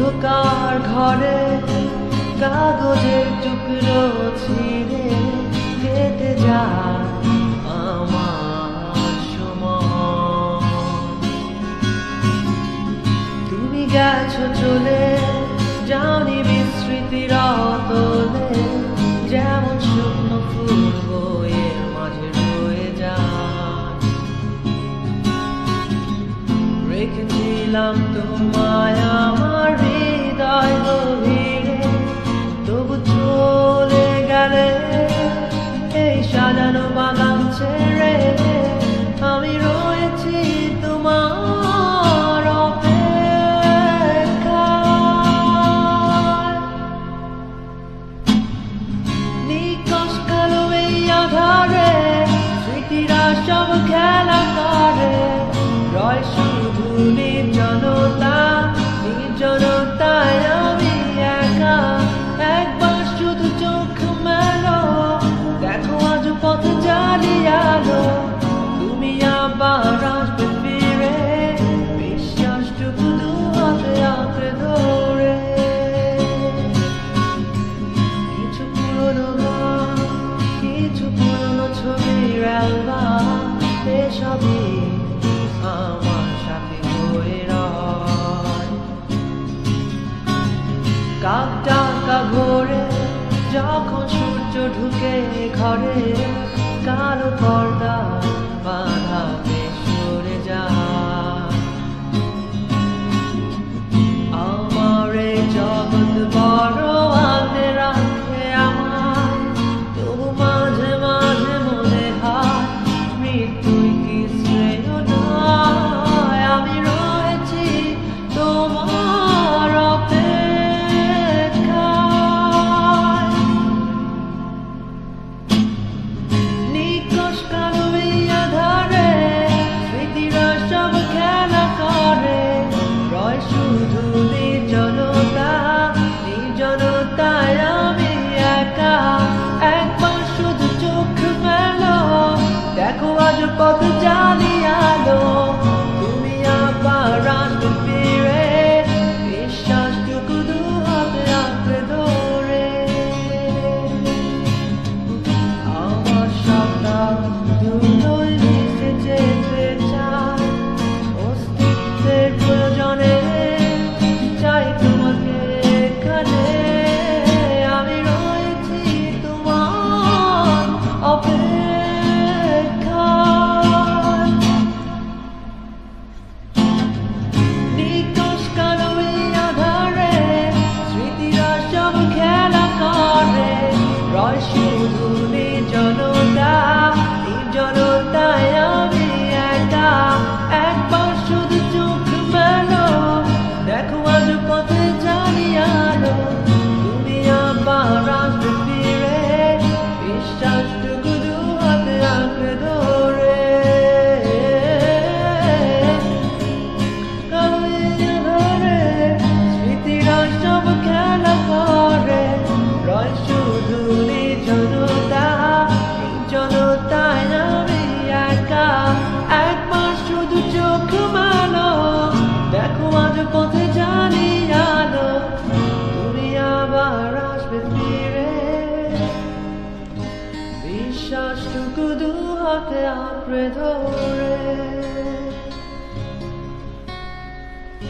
অন্ধকার ঘরে কাগজের টুকরো ছিঁড়ে কেটে যায় আমার সময়। তুমি গেছো চলে, জানি বিস্মৃতির অতলে, যেমন শুকনো ফুল বইয়ের মাঝে রয়ে যায়। রেখেছিলাম তোমায় আমার হৃদয় গভীরে, তবু চলে গেলে এই সাজানো বাগান ছেড়ে। আমি রয়েছি তোমার অপেক্ষায়। নিকশ কালো এই আধারে স্মৃতিরা সব খেলা করে, রয় শুধু নির্জনতা, নির্জনতায় আমি একা। একবার শুধু চোখ মেলো, দেখো আজ পথ জ্বালিয়ালো। তুমি আবার আসবে ফিরে, বিশ্বাসটুকু দু হাতে আঁকড়ে ধরে। কিছু পুরনো গান, কিছু পুরনো ছবির অ্যালবাম, এসবই আমার সাথে হয়ে রয়। কাক ডাকা ভোরে যখন সূর্য ঢুকে ঘরে, কালো পর্দা বাঁধাতে সরে যায়। আমার এই জগৎ বড় আঁকড়ে রাখে আমায়, তবু মাঝে মাঝে মনে হয় মৃত্যুই কি শ্রেয় নয়। আমি রয়েছি তোমার অপেক্ষায়। নিকশ কালো এই আধারে স্মৃতিরা সব খেলা করে, রয় শুধু নির্জনতা, নির্জনতায় আমি একা। একবার শুধু চোখ মেলো, দেখো আজ পথ জ্বালিয়ালো। তুমি আবার আসবে ফিরে, বিশ্বাসটুকু দু হাতে আঁকড়ে ধরে। আমার সবটা দুটোই মিশে যেতে চায়, অস্তিত্বের প্রয়োজনে চাই তোমাকে এখানে। আমি রয়েছি তোমার অপেক্ষায়। নিকশ কালো এই আধারে স্মৃতিরা সব খেলা করে, রয় শুধু নির্জনতা, নির্জনতায় আমি একা। একবার শুধু চোখ মেলো, দেখো আজ পথে জ্বালিয়ালো। তুমি আবার আসবে ফিরে, বিশ্বাসটুকু দু হাতে আঁকড়ে ধরে। কালো এই আধারে স্মৃতিরা সব খেলা করে, রয় শুধু নির্জনতা, নির্জনতায় আমি একা। একবার শুধু চোখ মেলো, দেখো আজ পথে জ্বালিয়ালো। তুমি আবার আসবে ফিরে, বিশ্বাসটুকু দু হাতে আঁকড়ে ধরে।